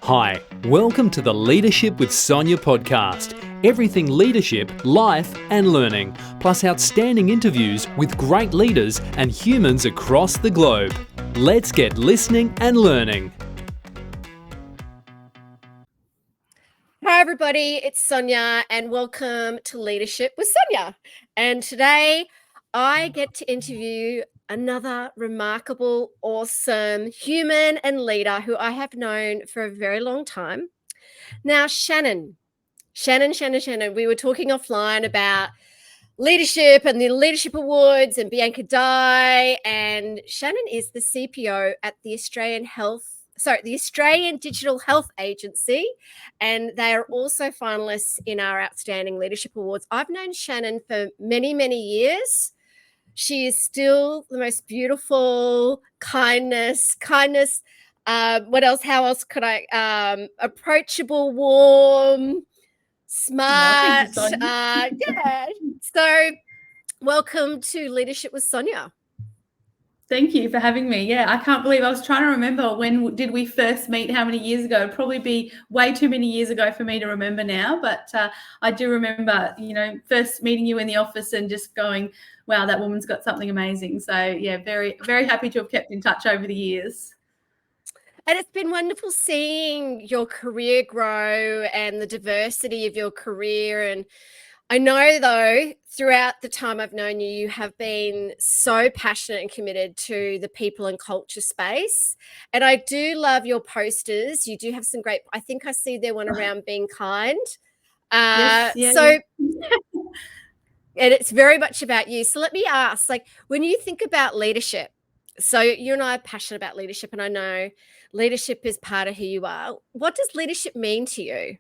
Hi, welcome to the Leadership with Sonia podcast. Everything leadership, life and learning, plus outstanding interviews with great leaders and humans across the globe. Let's get listening and learning. Hi everybody, it's Sonia and welcome to Leadership with Sonia. And today I get to interview another remarkable, awesome human and leader who I have known for a very long time. Now, Shannan, we were talking offline about leadership and the leadership awards and Bianca Dye, and Shannan is the CPO at the Australian Digital Health Agency, and they are also finalists in our Outstanding Leadership Awards. I've known Shannan for many, many years. She is still the most beautiful, kindness. What else? How else could I? Approachable, warm, smart. Yeah. So, welcome to Leadership with Sonia. Thank you for having me. Yeah, I can't believe I was trying to remember when did we first meet, how many years ago. It'd probably be way too many years ago for me to remember now, but I do remember, first meeting you in the office and just going, wow, that woman's got something amazing. So yeah, very, very happy to have kept in touch over the years. And it's been wonderful seeing your career grow and the diversity of your career. And I know, though, throughout the time I've known you, you have been so passionate and committed to the people and culture space. And I do love your posters. You do have some great, I think I see there one around being kind. Yes, yeah. So, and it's very much about you. So let me ask, when you think about leadership, so you and I are passionate about leadership, and I know leadership is part of who you are. What does leadership mean to you?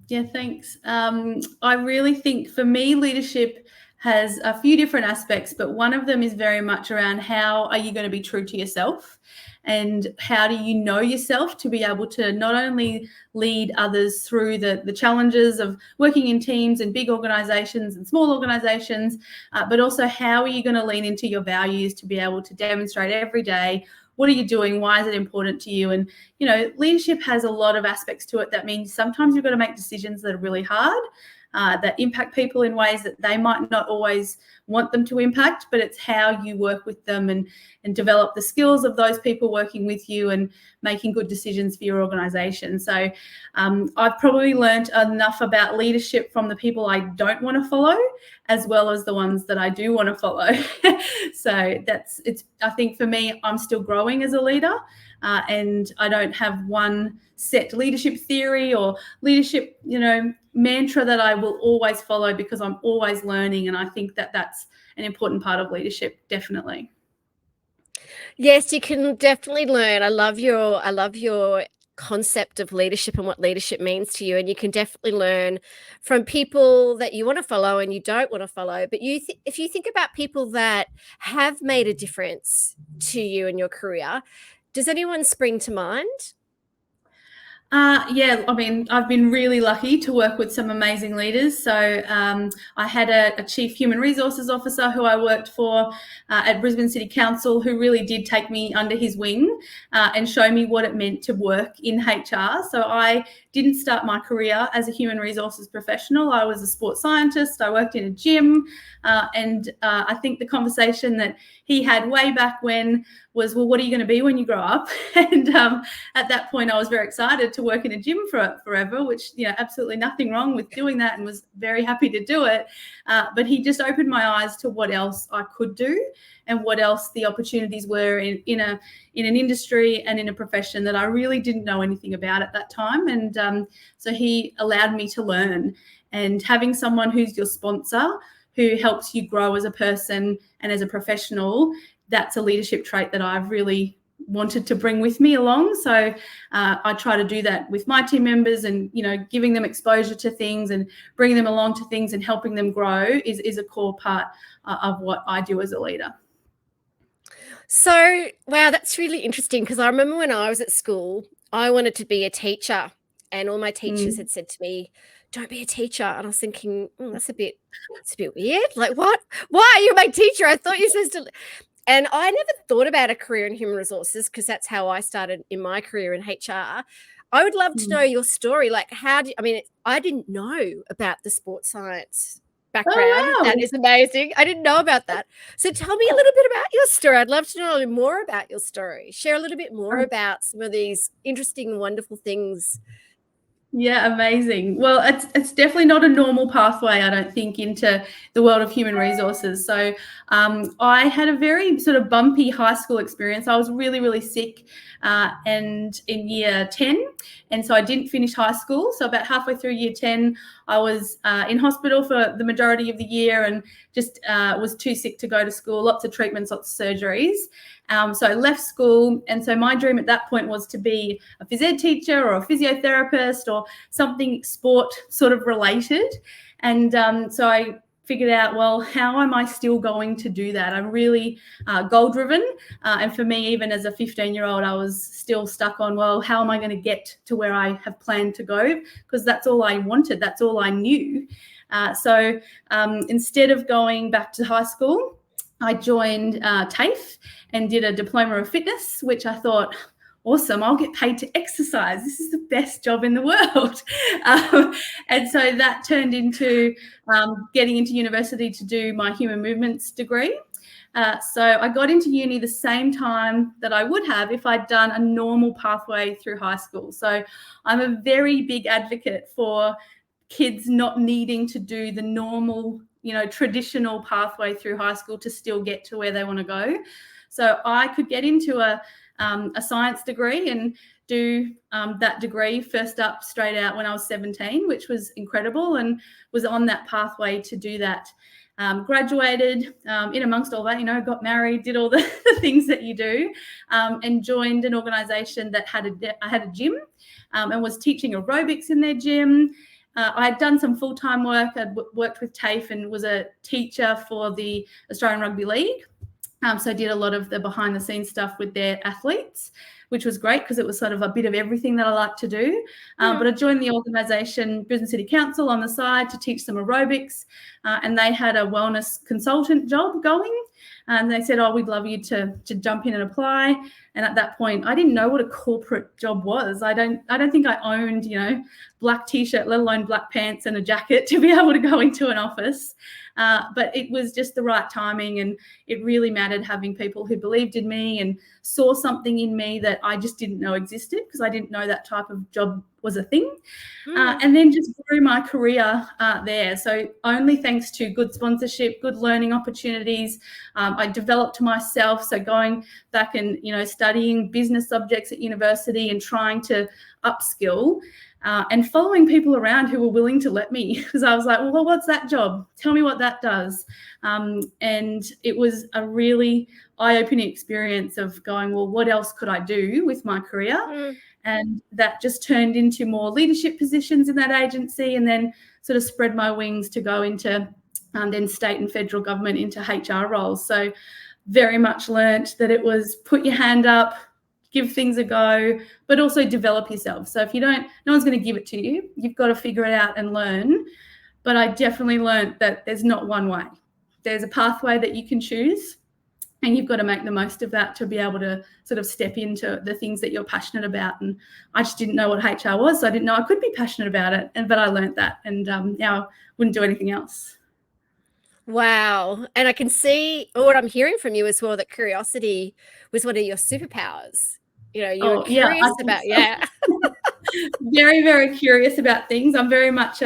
Yeah, thanks. I really think for me, leadership has a few different aspects, but one of them is very much around how are you going to be true to yourself, and how do you know yourself to be able to not only lead others through the challenges of working in teams and big organizations and small organizations, but also how are you going to lean into your values to be able to demonstrate every day, what are you doing? Why is it important to you? And, leadership has a lot of aspects to it. That means sometimes you've got to make decisions that are really hard, that impact people in ways that they might not always want them to impact, but it's how you work with them and develop the skills of those people working with you and making good decisions for your organization. So I've probably learned enough about leadership from the people I don't want to follow, as well as the ones that I do want to follow. So I think for me, I'm still growing as a leader, and I don't have one set leadership theory or leadership, mantra that I will always follow, because I'm always learning. And I think that that's an important part of leadership, definitely. Yes, you can definitely learn. I love your concept of leadership and what leadership means to you. And you can definitely learn from people that you want to follow and you don't want to follow. But if you think about people that have made a difference to you in your career, does anyone spring to mind? Yeah, I mean, I've been really lucky to work with some amazing leaders. So I had a chief human resources officer who I worked for at Brisbane City Council, who really did take me under his wing and show me what it meant to work in HR. So I didn't start my career as a human resources professional. I was a sports scientist. I worked in a gym. And I think the conversation that he had way back when was, well, what are you going to be when you grow up? And at that point, I was very excited to work in a gym forever, which, absolutely nothing wrong with doing that, and was very happy to do it. But he just opened my eyes to what else I could do and what else the opportunities were in an industry and in a profession that I really didn't know anything about at that time. And so he allowed me to learn. And having someone who's your sponsor, who helps you grow as a person and as a professional, that's a leadership trait that I've really wanted to bring with me along. So I try to do that with my team members, and, giving them exposure to things and bringing them along to things and helping them grow is a core part of what I do as a leader. So, wow, that's really interesting, because I remember when I was at school, I wanted to be a teacher, and all my teachers had said to me, don't be a teacher. And I was thinking, that's a bit weird. Like, what? Why are you my teacher? I thought you were supposed to. And I never thought about a career in human resources, because that's how I started in my career in HR. I would love to know your story. Like, I didn't know about the sports science background. Oh, wow. That is amazing. I didn't know about that. So tell me a little bit about your story. I'd love to know a little more about your story. Share a little bit more about some of these interesting and wonderful things. Yeah, amazing. Well, it's definitely not a normal pathway, I don't think, into the world of human resources. So I had a very sort of bumpy high school experience. I was really, really sick and in year 10. And so I didn't finish high school. So about halfway through year 10, I was in hospital for the majority of the year and just was too sick to go to school, lots of treatments, lots of surgeries. So I left school. And so my dream at that point was to be a phys ed teacher or a physiotherapist or something sport sort of related. And so I figured out, well, how am I still going to do that? I'm really goal driven. And for me, even as a 15-year-old, I was still stuck on, well, how am I going to get to where I have planned to go? Because that's all I wanted. That's all I knew. So instead of going back to high school, I joined TAFE and did a diploma of fitness, which I thought, awesome, I'll get paid to exercise. This is the best job in the world. And so that turned into getting into university to do my human movements degree. So I got into uni the same time that I would have if I'd done a normal pathway through high school. So I'm a very big advocate for kids not needing to do the normal, traditional pathway through high school to still get to where they want to go. So I could get into a science degree and do that degree first up straight out when I was 17, which was incredible, and was on that pathway to do that. Graduated in amongst all that, got married, did all the things that you do, and joined an organisation that had a gym and was teaching aerobics in their gym. I had done some full-time work. I'd worked with TAFE and was a teacher for the Australian Rugby League. So I did a lot of the behind-the-scenes stuff with their athletes, which was great because it was sort of a bit of everything that I like to do. But I joined the organisation, Brisbane City Council, on the side to teach some aerobics, and they had a wellness consultant job going. And they said, we'd love you to jump in and apply. And at that point, I didn't know what a corporate job was. I don't think I owned, black T-shirt, let alone black pants and a jacket to be able to go into an office. But it was just the right timing, and it really mattered having people who believed in me and saw something in me that I just didn't know existed, because I didn't know that type of job was a thing. And then just grew my career there. So only thanks to good sponsorship, good learning opportunities, I developed myself. So going back and, studying business subjects at university and trying to upskill. And following people around who were willing to let me, because I was like, well, what's that job? Tell me what that does. And it was a really eye-opening experience of going, well, what else could I do with my career? And that just turned into more leadership positions in that agency, and then sort of spread my wings to go into then state and federal government into HR roles. So very much learnt that it was put your hand up, give things a go, but also develop yourself. So if you don't, no one's going to give it to you. You've got to figure it out and learn. But I definitely learned that there's not one way. There's a pathway that you can choose, and you've got to make the most of that to be able to sort of step into the things that you're passionate about. And I just didn't know what HR was, so I didn't know I could be passionate about it. But I learned that, and now I wouldn't do anything else. Wow. And I can see what I'm hearing from you as well, that curiosity was one of your superpowers. You were curious about, Very, very curious about things. I'm very much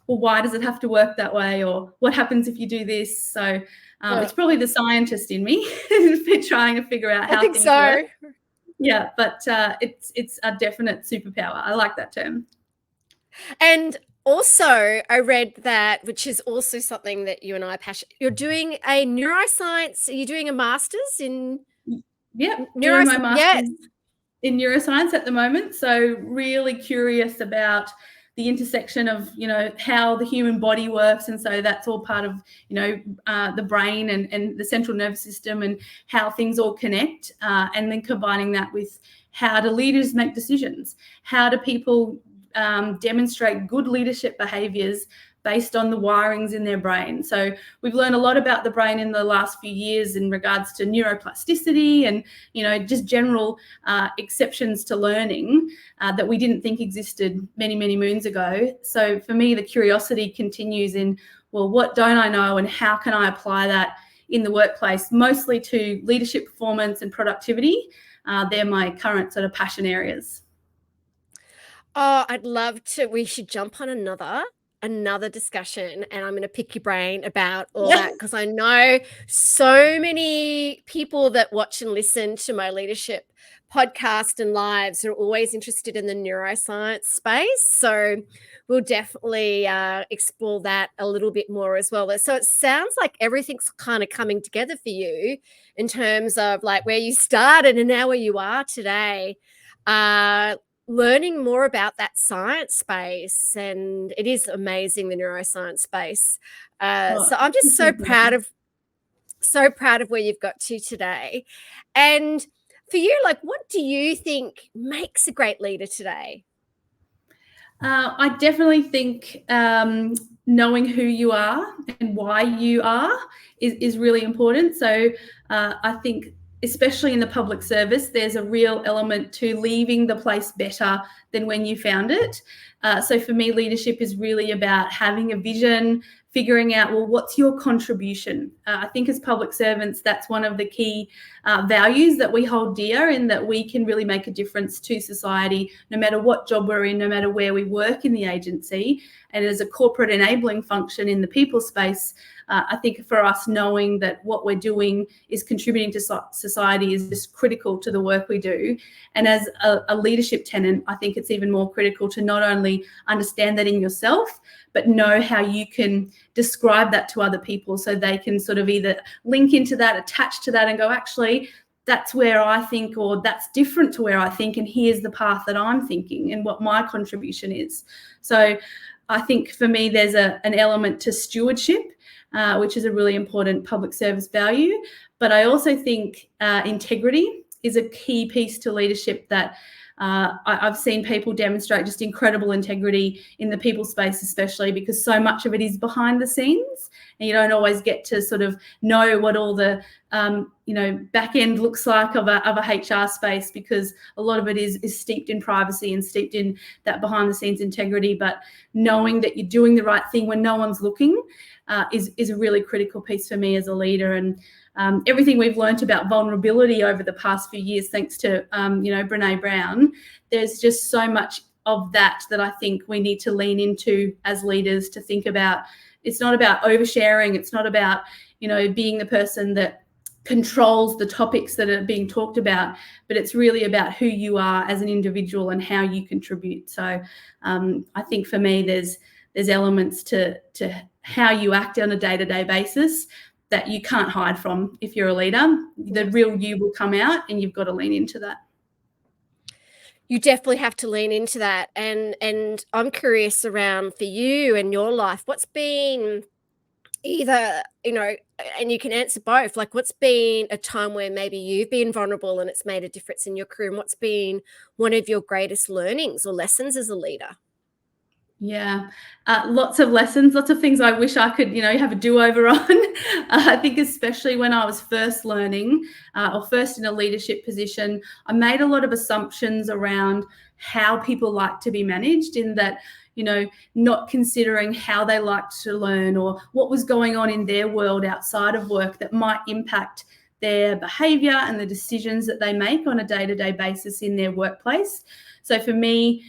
why does it have to work that way? Or what happens if you do this? So it's probably the scientist in me trying to figure out how things work. Yeah, but it's a definite superpower. I like that term. And also, I read that, which is also something that you and I are passionate. You're doing a neuroscience. Are you doing a master's in? Yeah, doing my master's in neuroscience at the moment. So really curious about the intersection of, how the human body works. And so that's all part of, the brain and the central nervous system and how things all connect. And then combining that with how do leaders make decisions? How do people demonstrate good leadership behaviours based on the wirings in their brain. So we've learned a lot about the brain in the last few years in regards to neuroplasticity and, just general exceptions to learning that we didn't think existed many, many moons ago. So for me, the curiosity continues in, well, what don't I know and how can I apply that in the workplace, mostly to leadership performance and productivity. They're my current sort of passion areas. Oh, I'd love to. We should jump on another discussion, and I'm going to pick your brain about all that, because I know so many people that watch and listen to my leadership podcast and lives are always interested in the neuroscience space. So we'll definitely explore that a little bit more as well. So it sounds like everything's kind of coming together for you in terms of like where you started and now where you are today. Learning more about that science space, and it is amazing, the neuroscience space. So I'm just so proud of where you've got to today. And for you, like, what do you think makes a great leader today? I definitely think knowing who you are and why you are is really important. So I think, especially in the public service, there's a real element to leaving the place better than when you found it. So for me, leadership is really about having a vision, figuring out, well, what's your contribution? I think as public servants, that's one of the key values that we hold dear, in that we can really make a difference to society, no matter what job we're in, no matter where we work in the agency. And as a corporate enabling function in the people space, I think for us, knowing that what we're doing is contributing to society is just critical to the work we do. And as a leadership tenant, I think it's even more critical to not only understand that in yourself, but know how you can describe that to other people so they can sort of either link into that, attach to that and go, actually, that's where I think, or that's different to where I think, and here's the path that I'm thinking and what my contribution is. So I think for me, there's an element to stewardship, which is a really important public service value. But I also think integrity is a key piece to leadership that I've seen people demonstrate just incredible integrity in the people space, especially because so much of it is behind the scenes and you don't always get to sort of know what all the back end looks like of a HR space, because a lot of it is steeped in privacy and steeped in that behind the scenes integrity. But knowing that you're doing the right thing when no one's looking is a really critical piece for me as a leader. And everything we've learnt about vulnerability over the past few years, thanks to Brene Brown, there's just so much of that I think we need to lean into as leaders, to think about. It's not about oversharing. It's not about being the person that controls the topics that are being talked about, but it's really about who you are as an individual and how you contribute. So I think for me, there's elements to how you act on a day-to-day basis that you can't hide from. If you're a leader, the real you will come out, and you've got to lean into that. You definitely have to lean into that. And I'm curious around for you and your life, what's been either, and you can answer both, like what's been a time where maybe you've been vulnerable and it's made a difference in your career, and what's been one of your greatest learnings or lessons as a leader? Yeah, lots of lessons, lots of things I wish I could, have a do-over on. I think especially when I was first learning or first in a leadership position, I made a lot of assumptions around how people like to be managed, in that, not considering how they liked to learn or what was going on in their world outside of work that might impact their behaviour and the decisions that they make on a day-to-day basis in their workplace. So for me,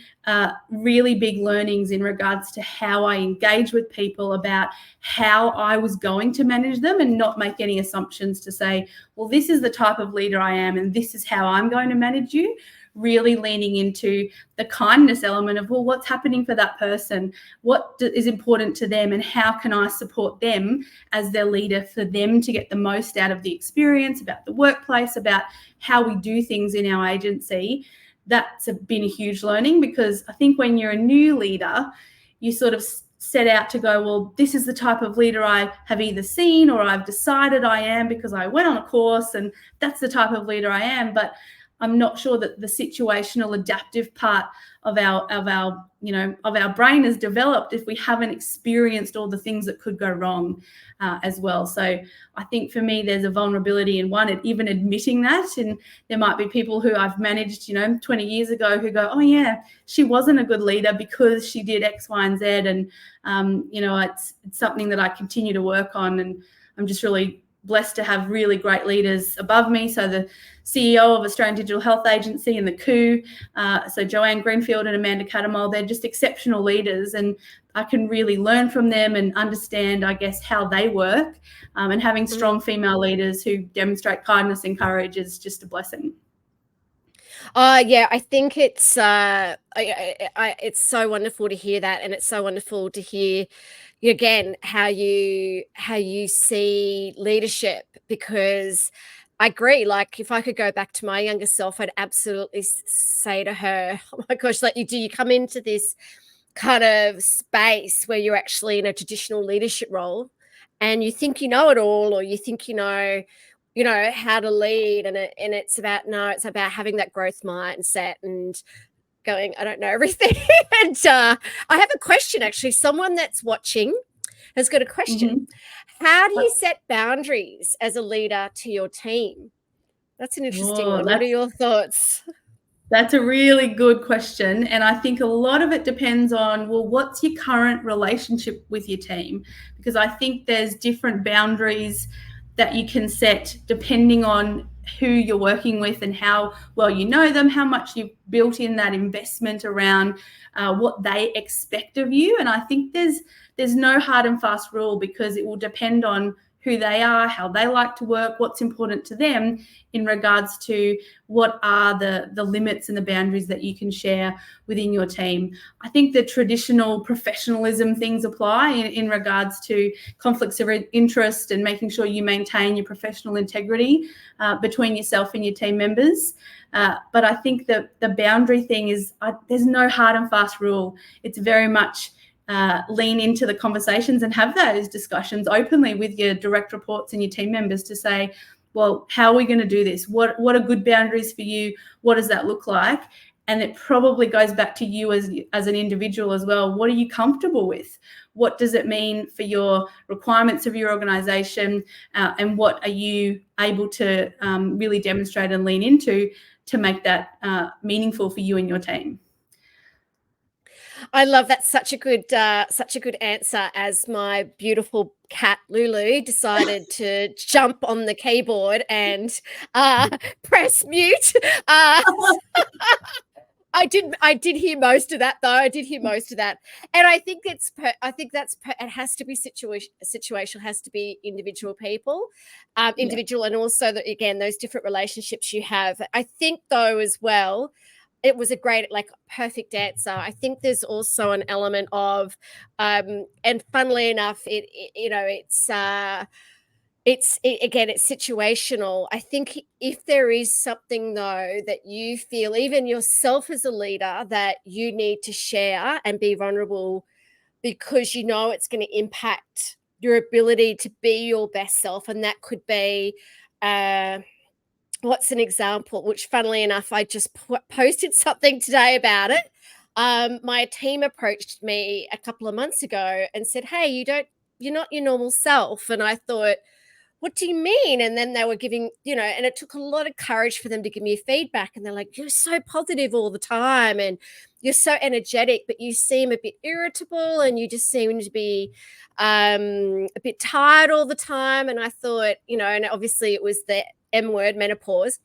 really big learnings in regards to how I engage with people, about how I was going to manage them, and not make any assumptions to say, well, this is the type of leader I am and this is how I'm going to manage you. Really leaning into the kindness element of, well, what's happening for that person? What is important to them, and how can I support them as their leader for them to get the most out of the experience, about the workplace, about how we do things in our agency. That's been a huge learning, because I think when you're a new leader, you sort of set out to go, well, this is the type of leader I have either seen or I've decided I am because I went on a course, and that's the type of leader I am. But I'm not sure that the situational adaptive part of our brain is developed if we haven't experienced all the things that could go wrong as well. So I think for me, there's a vulnerability in one, and even admitting that. And there might be people who I've managed, 20 years ago who go, oh yeah, she wasn't a good leader because she did X, Y, and Z. And, it's something that I continue to work on. And I'm just really blessed to have really great leaders above me. So the CEO of Australian Digital Health Agency and the COO, so Joanne Greenfield and Amanda Cattermole, they're just exceptional leaders, and I can really learn from them and understand, I guess, how they work. And having strong female leaders who demonstrate kindness and courage is just a blessing. Yeah, I think it's it's so wonderful to hear that, and it's so wonderful to hear again how you see leadership, because I agree. Like, if I could go back to my younger self, I'd absolutely say to her, oh my gosh, like, you come into this kind of space where you're actually in a traditional leadership role and you think you know it all, or you think you know how to lead, and it's about having that growth mindset and going, I don't know everything. And I have a question, actually. Someone that's watching has got a question. How do you set boundaries as a leader to your team? That's an interesting one. What are your thoughts? That's a really good question. And I think a lot of it depends on, well, what's your current relationship with your team? Because I think there's different boundaries that you can set depending on who you're working with and how well you know them, how much you've built in that investment around what they expect of you. And I think there's no hard and fast rule, because it will depend on who they are, how they like to work, what's important to them in regards to what are the limits and the boundaries that you can share within your team. I think the traditional professionalism things apply in regards to conflicts of interest and making sure you maintain your professional integrity between yourself and your team members. But I think that the boundary thing is, there's no hard and fast rule. It's very much lean into the conversations and have those discussions openly with your direct reports and your team members to say, well, how are we going to do this? What are good boundaries for you? What does that look like? And it probably goes back to you as an individual as well. What are you comfortable with? What does it mean for your requirements of your organization? And what are you able to really demonstrate and lean into to make that meaningful for you and your team? I love that. Such a good answer. As my beautiful cat Lulu decided to jump on the keyboard and press mute. I did hear most of that, though. I did hear most of that, and I think it has to be situational. Has to be individual people, individual, and also again those different relationships you have. I think, though, as well, it was a great, perfect answer. I think there's also an element of, and funnily enough, it's situational. I think if there is something, though, that you feel, even yourself as a leader, that you need to share and be vulnerable because it's going to impact your ability to be your best self, and that could be what's an example, which funnily enough, I just posted something today about it. My team approached me a couple of months ago and said, hey, you're not your normal self. And I thought, what do you mean? And then they were giving, and it took a lot of courage for them to give me feedback. And they're like, you're so positive all the time and you're so energetic, but you seem a bit irritable and you just seem to be a bit tired all the time. And I thought, and obviously it was the M word, menopause.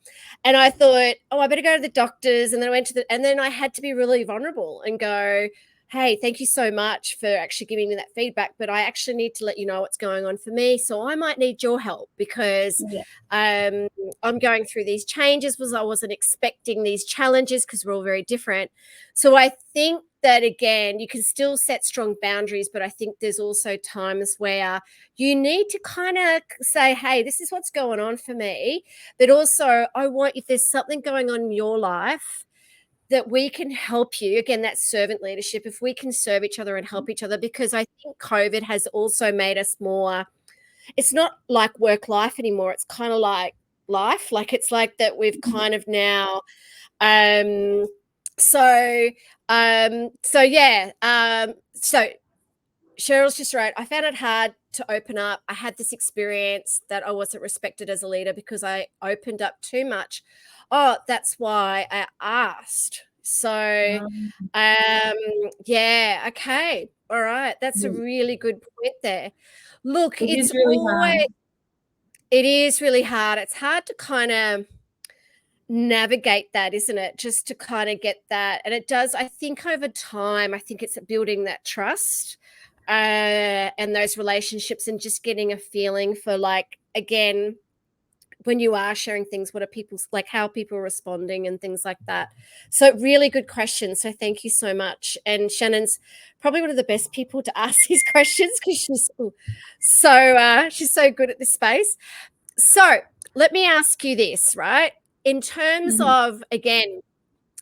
And I thought, I better go to the doctors. And then and then I had to be really vulnerable and go, hey, thank you so much for actually giving me that feedback, but I actually need to let you know what's going on for me. So I might need your help because I'm going through these changes. I wasn't expecting these challenges because we're all very different. So I think that, again, you can still set strong boundaries, but I think there's also times where you need to kind of say, hey, this is what's going on for me. But also if there's something going on in your life, that we can help you. Again, that's servant leadership. If we can serve each other and help each other, because I think COVID has also made us more, it's not like work life anymore. It's kind of like life. Like it's like that we've kind of now so Cheryl's just right. I found it hard to open up. I had this experience that I wasn't respected as a leader because I opened up too much. Oh, that's why I asked. So, yeah, okay. All right. That's a really good point there. Look, It it's is really always hard. it is really hard. It's hard to kind of navigate that, isn't it? Just to kind of get that. And it does, I think over time, I think it's building that trust and those relationships and just getting a feeling for like, again, when you are sharing things, what are people's like, how people are responding and things like that. So really good question. So thank you so much. And Shannan's probably one of the best people to ask these questions because she's so good at this space. So let me ask you this, right? In terms of, again,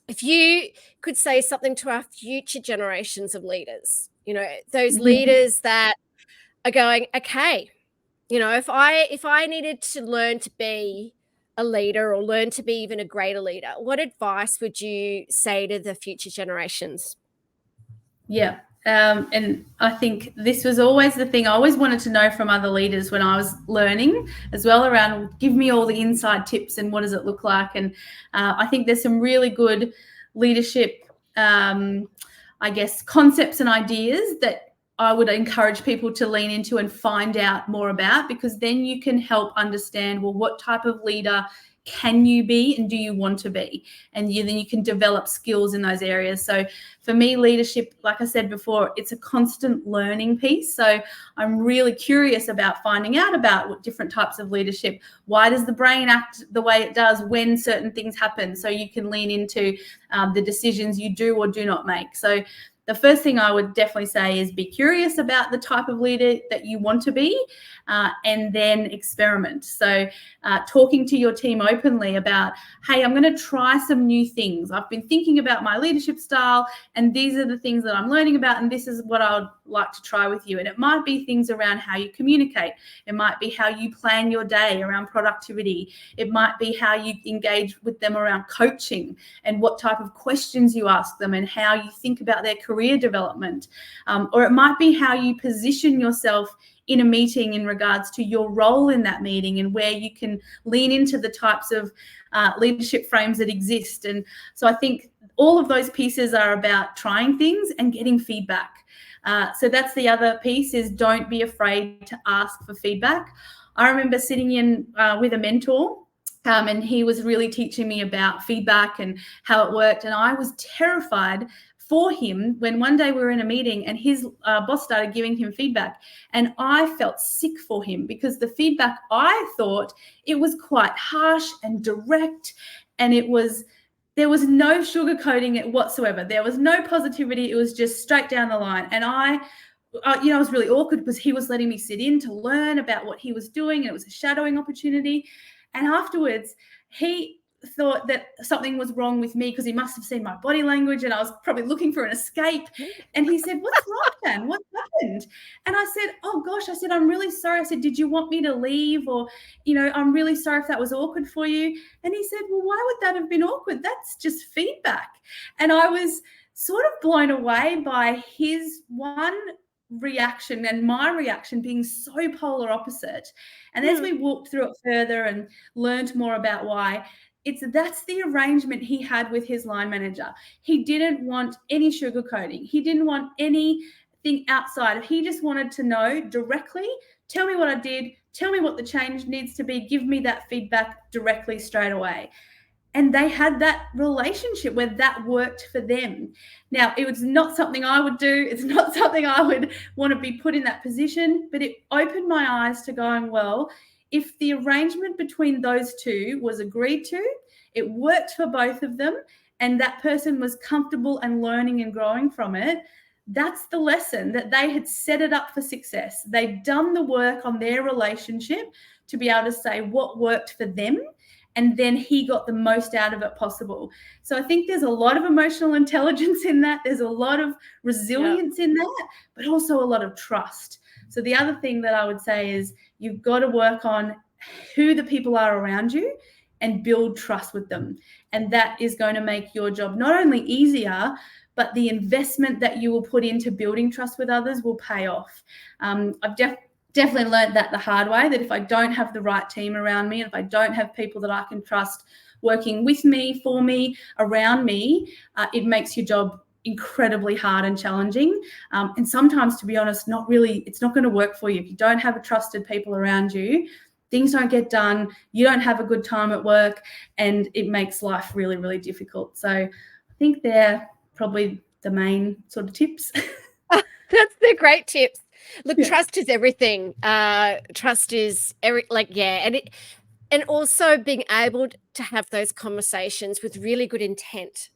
if you could say something to our future generations of leaders, you know, those leaders that are going, okay, you know, if I needed to learn to be a leader or learn to be even a greater leader, what advice would you say to the future generations? Yeah. And I think this was always the thing I always wanted to know from other leaders when I was learning as well around give me all the inside tips and what does it look like. And I think there's some really good leadership, I guess, concepts and ideas that I would encourage people to lean into and find out more about, because then you can help understand, well, what type of leader can you be and do you want to be? And then you can develop skills in those areas. So for me, leadership, like I said before, it's a constant learning piece. So I'm really curious about finding out about what different types of leadership. Why does the brain act the way it does when certain things happen? So you can lean into the decisions you do or do not make. So the first thing I would definitely say is be curious about the type of leader that you want to be, and then experiment. So talking to your team openly about, hey, I'm going to try some new things. I've been thinking about my leadership style, and these are the things that I'm learning about, and this is what I would like to try with you. And it might be things around how you communicate. It might be how you plan your day around productivity. It might be how you engage with them around coaching and what type of questions you ask them and how you think about their career development. Or it might be how you position yourself in a meeting in regards to your role in that meeting and where you can lean into the types of leadership frames that exist. And so I think all of those pieces are about trying things and getting feedback. So that's the other piece, is don't be afraid to ask for feedback. I remember sitting in with a mentor, and he was really teaching me about feedback and how it worked. And I was terrified for him when one day we were in a meeting and his boss started giving him feedback, and I felt sick for him because the feedback, I thought it was quite harsh and direct, and there was no sugarcoating it whatsoever. There was no positivity. It was just straight down the line. And I was really awkward because he was letting me sit in to learn about what he was doing, and it was a shadowing opportunity. And afterwards, he thought that something was wrong with me because he must have seen my body language and I was probably looking for an escape. And he said, "What's wrong, Shan? What happened?" And I said, "Oh gosh," I said, "I'm really sorry." I said, "Did you want me to leave? Or, I'm really sorry if that was awkward for you." And he said, "Well, why would that have been awkward? That's just feedback." And I was sort of blown away by his one reaction and my reaction being so polar opposite. And as we walked through it further and learned more about why, that's the arrangement he had with his line manager. He didn't want any sugarcoating. He didn't want anything outside. He just wanted to know directly, tell me what I did, tell me what the change needs to be, give me that feedback directly straight away. And they had that relationship where that worked for them. Now, it was not something I would do. It's not something I would want to be put in that position, but it opened my eyes to going, well, if the arrangement between those two was agreed to, it worked for both of them, and that person was comfortable and learning and growing from it, that's the lesson, that they had set it up for success. They'd done the work on their relationship to be able to say what worked for them, and then he got the most out of it possible. So I think there's a lot of emotional intelligence in that. There's a lot of resilience in that, but also a lot of trust. So the other thing that I would say is you've got to work on who the people are around you and build trust with them. And that is going to make your job not only easier, but the investment that you will put into building trust with others will pay off. I've definitely learned that the hard way, that if I don't have the right team around me, and if I don't have people that I can trust working with me, for me, around me, it makes your job incredibly hard and challenging. And sometimes, to be honest, it's not going to work for you. If you don't have trusted people around you, things don't get done, you don't have a good time at work, and it makes life really, really difficult. So I think they're probably the main sort of tips. They're great tips. Look, trust is everything. Trust is and also being able to have those conversations with really good intent.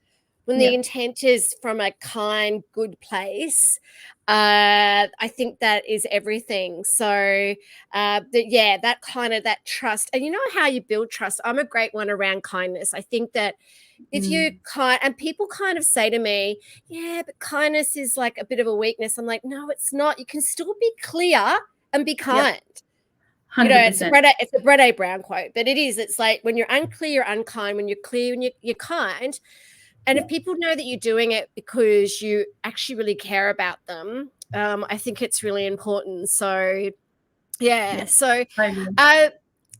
When the intent is from a kind, good place, I think that is everything. So, that trust. And you know how you build trust? I'm a great one around kindness. I think that if you're kind, and people kind of say to me, yeah, but kindness is like a bit of a weakness. I'm like, no, it's not. You can still be clear and be kind. 100%. You know, it's a Brené Brown quote, but it is. It's like when you're unclear, you're unkind. When you're clear and you're kind. And if people know that you're doing it because you actually really care about them, I think it's really important. So,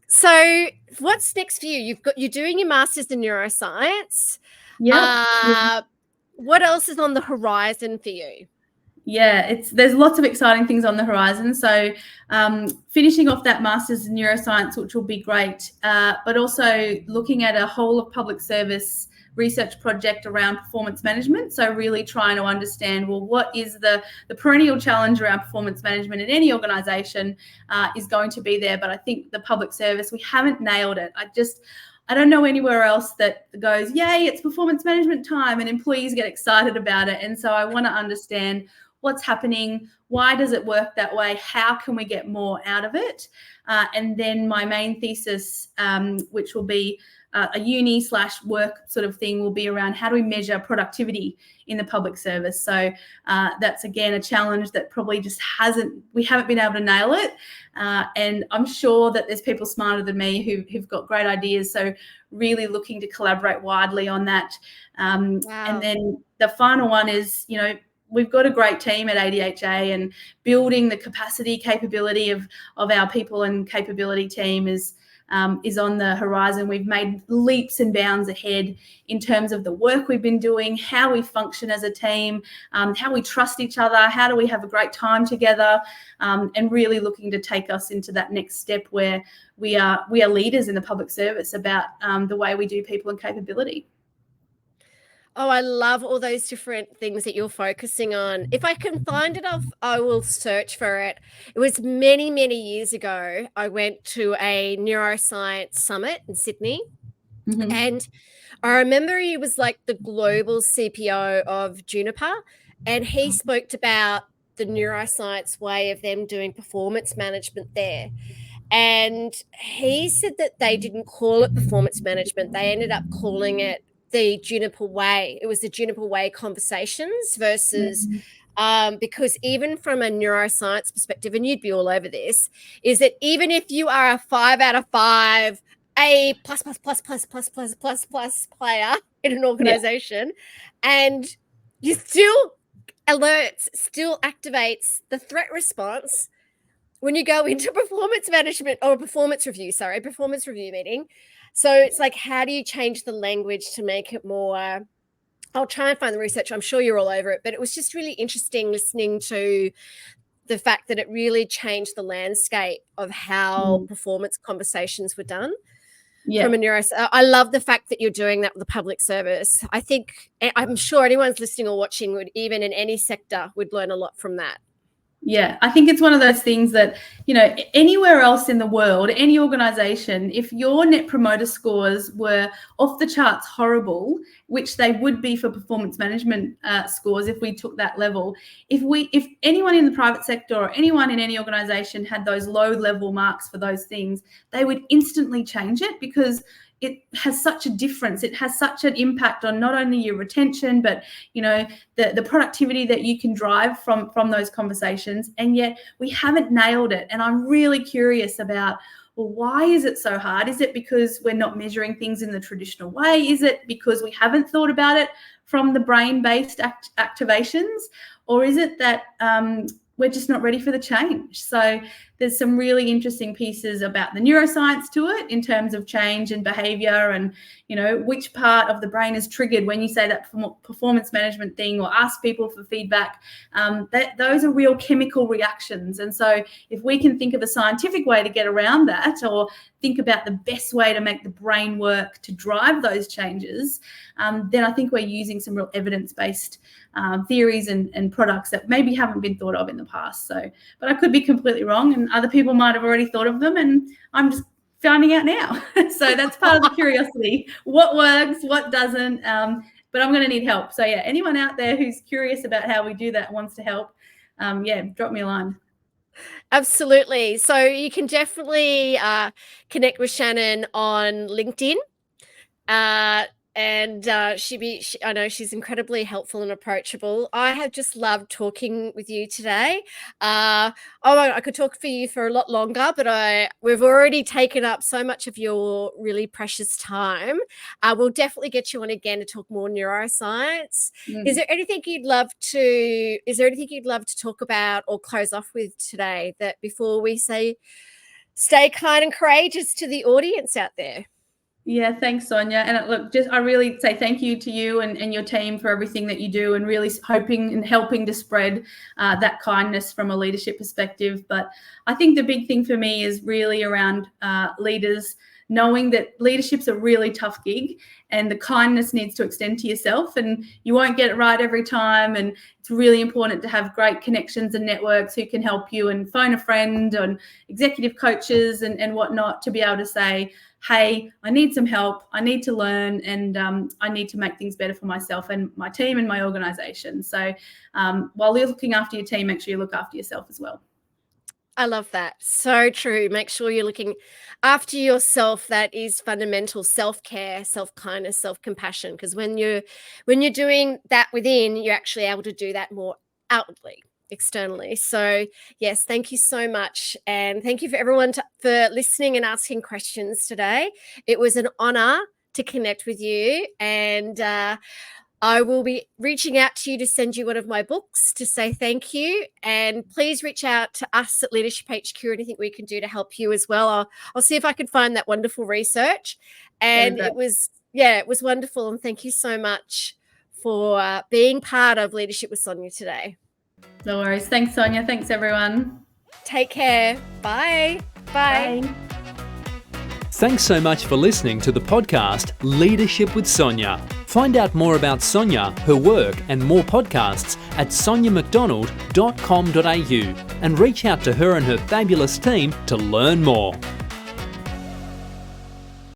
So what's next for you? You're doing your master's in neuroscience. What else is on the horizon for you? Yeah, there's lots of exciting things on the horizon. So finishing off that master's in neuroscience, which will be great, but also looking at a whole of public service research project around performance management. So really trying to understand, well, what is the perennial challenge around performance management in any organisation is going to be there. But I think the public service, we haven't nailed it. I don't know anywhere else that goes, yay, it's performance management time, and employees get excited about it. And so I want to understand what's happening, why does it work that way, how can we get more out of it? And then my main thesis, which will be a uni/work sort of thing, will be around how do we measure productivity in the public service. So that's, again, a challenge that probably we haven't been able to nail it. And I'm sure that there's people smarter than me who've got great ideas. So really looking to collaborate widely on that. And then the final one is, we've got a great team at ADHA, and building the capability of our people and capability team is on the horizon. We've made leaps and bounds ahead in terms of the work we've been doing, how we function as a team, how we trust each other, how do we have a great time together, and really looking to take us into that next step where we are leaders in the public service about the way we do people and capability. Oh, I love all those different things that you're focusing on. If I can find it, I will search for it. It was many, many years ago. I went to a neuroscience summit in Sydney. And I remember he was like the global CPO of Juniper, and he spoke about the neuroscience way of them doing performance management there. And he said that they didn't call it performance management. They ended up calling it the Juniper Way. It was the Juniper Way conversations versus because even from a neuroscience perspective, and you'd be all over this, is that even if you are a 5 out of 5, A plus player in an organization, and you still activates the threat response when you go into performance management or performance review meeting. So it's like, how do you change the language to make it more? I'll try and find the research. I'm sure you're all over it, but it was just really interesting listening to the fact that it really changed the landscape of how performance conversations were done. From a neuroscience. I love the fact that you're doing that with the public service. I'm sure anyone's listening or watching would, even in any sector, would learn a lot from that. Yeah, I think it's one of those things that, anywhere else in the world, any organisation, if your net promoter scores were off the charts horrible, which they would be for performance management scores if we took that level, if anyone in the private sector or anyone in any organisation had those low level marks for those things, they would instantly change it, because it has such a difference. It has such an impact on not only your retention, but the productivity that you can drive from those conversations. And yet we haven't nailed it. And I'm really curious about well, why is it so hard? Is it because we're not measuring things in the traditional way? Is it because we haven't thought about it from the brain-based activations? Or is it that we're just not ready for the change? So there's some really interesting pieces about the neuroscience to it in terms of change and behavior, and which part of the brain is triggered when you say that performance management thing or ask people for feedback. Those are real chemical reactions. And so if we can think of a scientific way to get around that, or think about the best way to make the brain work to drive those changes, then I think we're using some real evidence-based theories and products that maybe haven't been thought of in the past. But I could be completely wrong, and other people might have already thought of them, and I'm just finding out now. So that's part of the curiosity. What works, what doesn't, but I'm going to need help. So yeah, anyone out there who's curious about how we do that, wants to help, drop me a line. Absolutely. So you can definitely connect with Shannan on LinkedIn. And I know she's incredibly helpful and approachable. I have just loved talking with you today. I could talk for you for a lot longer, but we've already taken up so much of your really precious time. We'll definitely get you on again to talk more neuroscience. Is there anything you'd love to talk about or close off with today, that before we say stay kind and courageous to the audience out there? Yeah, thanks, Sonia. And look, I really say thank you to you and your team for everything that you do, and really hoping and helping to spread that kindness from a leadership perspective. But I think the big thing for me is really around leaders knowing that leadership's a really tough gig, and the kindness needs to extend to yourself, and you won't get it right every time. And it's really important to have great connections and networks who can help you, and phone a friend and executive coaches and whatnot, to be able to say, hey, I need some help, I need to learn, and I need to make things better for myself and my team and my organization. So while you're looking after your team, make sure you look after yourself as well. I love that. So true. Make sure you're looking after yourself. That is fundamental. Self-care, self-kindness, self-compassion. Because when you're doing that within, you're actually able to do that more outwardly, externally. So yes, thank you so much. And thank you for everyone for listening and asking questions today. It was an honor to connect with you. And I will be reaching out to you to send you one of my books to say thank you. And please reach out to us at Leadership HQ, anything we can do to help you as well. I'll see if I can find that wonderful research. And it was wonderful. And thank you so much for being part of Leadership with Sonia today. No worries. Thanks, Sonia. Thanks, everyone. Take care. Bye. Bye. Bye. Thanks so much for listening to the podcast Leadership with Sonia. Find out more about Sonia, her work, and more podcasts at soniamcdonald.com.au, and reach out to her and her fabulous team to learn more.